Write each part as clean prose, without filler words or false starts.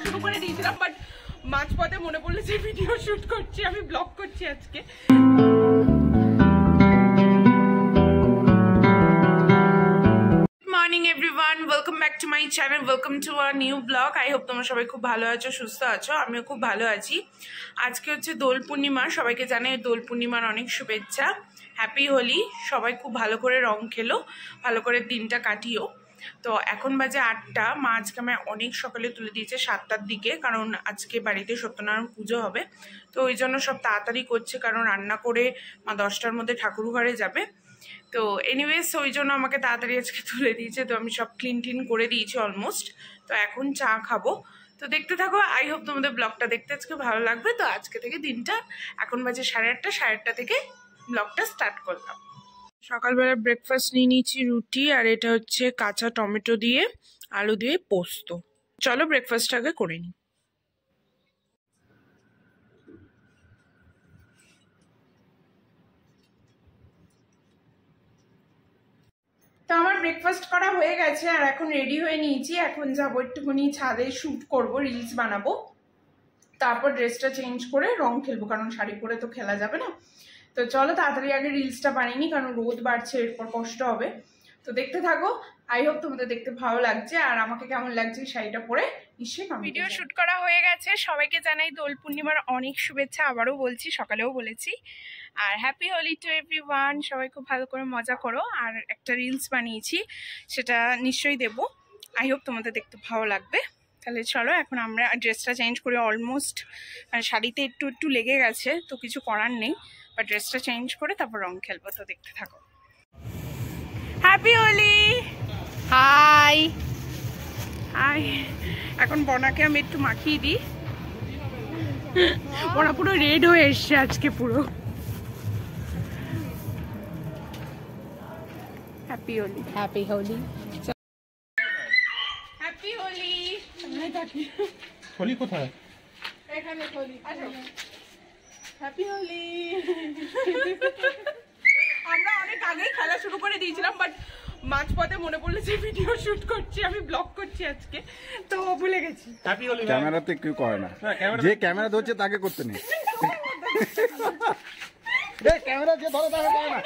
শুরু করে দিয়েছিলাম, বাট মাঝপথে মনে পড়লো যে ভিডিও শুট করছি, আমি ব্লগ করছি আজকে। Morning everyone, welcome back to my channel, welcome to our new blog. I hope তোমরা সবাই খুব ভালো আছো, সুস্থ আছো। আমিও খুব ভালো আছি। আজকে হচ্ছে দোল পূর্ণিমা, সবাইকে জানাই দোল পূর্ণিমার অনেক শুভেচ্ছা। হ্যাপি হোলি। সবাই খুব ভালো করে রং খেলো, ভালো করে দিনটা কাটিও। তো এখন বাজে 8টা। মা আজকে আমায় অনেক সকালে তুলে দিয়েছে 7টার দিকে, কারণ আজকে বাড়িতে সত্যনারায়ণ পুজো হবে। তো ওই জন্য সব তাড়াতাড়ি করছে, কারণ রান্না করে মা 10টার মধ্যে ঠাকুর ঘরে যাবে। তো এনিওয়েজ ওই জন্য আমাকে তাড়াতাড়ি আজকে তুলে দিয়েছে। তো আমি সব ক্লিন করে দিয়েছি অলমোস্ট। তো এখন চা খাবো। তো দেখতে থাকো, আই হোপ তোমাদের ব্লগটা দেখতে আজকে ভালো লাগবে। তো আজকে থেকে দিনটা, এখন বাজে 8:30, 8:30 থেকে ব্লগটা স্টার্ট করলাম। সকালবেলা ব্রেকফাস্ট নিয়ে নিয়েছি রুটি, আর এটা হচ্ছে কাঁচা টমেটো দিয়ে আলু দিয়ে পোস্ত। চলো ব্রেকফাস্ট আগে করে নিই। তো আমার ব্রেকফাস্ট করা হয়ে গেছে, আর এখন রেডি হয়ে নিয়েছি। এখন যাবো একটুখানি ছাদে, শ্যুট করব, রিলস বানাবো। তারপর ড্রেসটা চেঞ্জ করে রং খেলবো, কারণ শাড়ি পরে তো খেলা যাবে না। তো চলো তাড়াতাড়ি আগে রিলসটা বানিয়ে, কারণ রোদ বাড়ছে, এরপর কষ্ট হবে। তো দেখতে থাকো, আই হোপ তোমাদের দেখতে ভালো লাগছে, আর আমাকে কেমন লাগছে শাড়িটা পরে নিশ্চয়ই। ভিডিও শুট করা হয়ে গেছে। সবাইকে জানাই দোল পূর্ণিমার অনেক শুভেচ্ছা, আবারও বলছি, সকালেও বলেছি। আর হ্যাপি হোলি টু এভরিওয়ান। সবাই খুব ভালো করে মজা করো। আর একটা রিলস বানিয়েছি, সেটা নিশ্চয়ই দেবো। আই হোপ তোমাদের দেখতে ভালো লাগবে। তাহলে চলো এখন আমরা ড্রেসটা চেঞ্জ করি। অলমোস্ট শাড়িতে একটু লেগে গেছে, তো কিছু করার নেই। বা ড্রেসটা চেঞ্জ করে তারপর রং খেলবো। তো দেখতে থাকো। হ্যাপি হোলি। Hi hi. এখন বনাকে আমি একটু মাখিয়ে দিই। ওরা পুরো রেড হয়ে এসছে আজকে পুরো। Happy Holi. Happy Holi. Happy Holi. Holi কোথায়? এখানে হোলি। আসো। হ্যাপি হোলি। আমরা অনেক আগেই খেলা শুরু করে দিয়েছিলাম, বাট মাঝপথে মনে পড়লো যে ভিডিও শুট করছি, আমি ব্লগ করছি আজকে, তো ভুলে গেছি। হ্যাপি হোলি। ক্যামেরাতে কেউ করে না, যে ক্যামেরা ধরছে তাকে করতে নেই। ক্যামেরা যে ধরে তাকে করে না।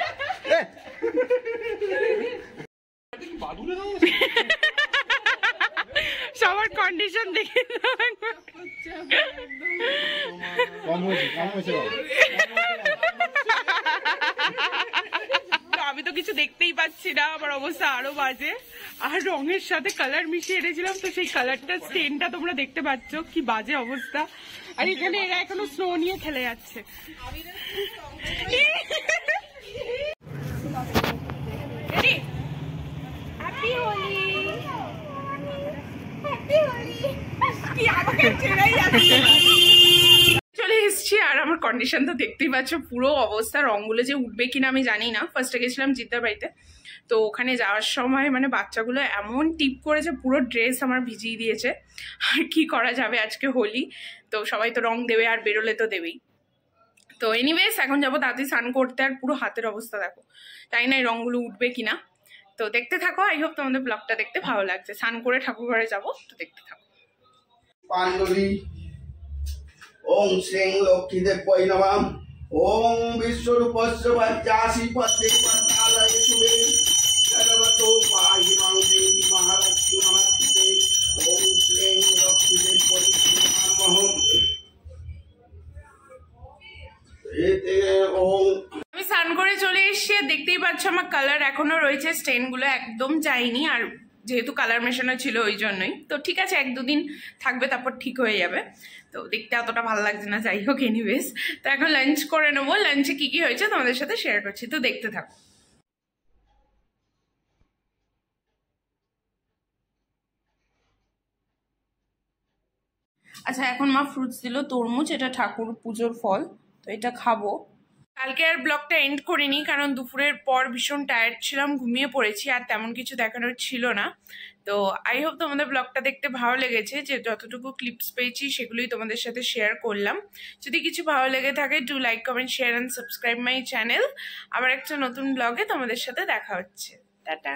সবার কন্ডিশন দেখে আমি তো কিছু দেখতেই পাচ্ছি না, আমার অবস্থা আরো বাজে। আর রঙের সাথে কালার মিশিয়ে এনেছিলাম, তো সেই কালারটা স্টেনটা তোমরা দেখতে পাচ্ছ, কি বাজে অবস্থা। আর এখানে এরা এখনো স্নো নিয়ে খেলে যাচ্ছে। হ্যাপি হোলি। চলে এসছি, আর আমার কন্ডিশন তো দেখতেই পাচ্ছ, পুরো অবস্থা। রঙগুলো যে উঠবে কিনা আমি জানি না। ফার্স্টে গেছিলাম জিদ্দার বাড়িতে, তো ওখানে যাওয়ার সময় মানে বাচ্চাগুলো এমন টিপ করেছে, পুরো ড্রেস আমার ভিজিয়ে দিয়েছে। আর কি করা যাবে, আজকে হোলি, তো সবাই তো রং দেবে, আর বেরোলে তো দেবেই। তো এনিওয়েজ এখন যাবো তাড়াতাড়ি স্নান করতে। আর পুরো হাতের অবস্থা দেখো, তাই না, এই রঙগুলো উঠবে কিনা। তো দেখতে থাকো, আই হোপ তোমাদের ব্লগটা দেখতে ভালো লাগছে। স্নান করে ঠাকুর ঘরে যাবো, তো দেখতে থাকো। পাণ্ডুলি ওং শ্রীং লক্ষ্মীদেব্যৈ নমঃ। ওং বিশ্বরূপস্য বজ্রাসি পদ্মে পদ্মালয়ে শুভে সর্বতো পাহিমাং দেবী মহালক্ষ্মী নমস্তে। ওং শ্রীং লক্ষ্মীদেব্যৈ নমঃ। এতে ওং। আমি স্নান করে চলে এসেছি, দেখতেই পাচ্ছ আমার কালার এখনো রয়েছে, স্টেনগুলো একদম যায়নি। আর যেহেতু কালার মেশানো ছিল ওই জন্যই। তো ঠিক আছে, 1-2 দিন থাকবে, তারপর ঠিক হয়ে যাবে। তো দেখতে অতটা ভালো লাগছে না, যাই হোক এনিওয়েজ। তো এখন লাঞ্চ করে নেবো। লাঞ্চে কি কি হয়েছে তোমাদের সাথে শেয়ার করছি, তো দেখতে থাকো। আচ্ছা, এখন মা ফ্রুটস দিল, তরমুজ, এটা ঠাকুর পুজোর ফল, তো এটা খাবো। কালকে আর ব্লগটা এন্ড করিনি, কারণ দুপুরের পর ভীষণ টায়ার্ড ছিলাম, ঘুমিয়ে পড়েছি, আর তেমন কিছু দেখানোর ছিল না। তো আই হোপ তোমাদের ব্লগটা দেখতে ভালো লেগেছে, যে যতটুকু ক্লিপস পেয়েছি সেগুলোই তোমাদের সাথে শেয়ার করলাম। যদি কিছু ভালো লেগে থাকে, do like, comment, share and subscribe my channel. আবার একটা নতুন ব্লগে তোমাদের সাথে দেখা হচ্ছে। টাটা।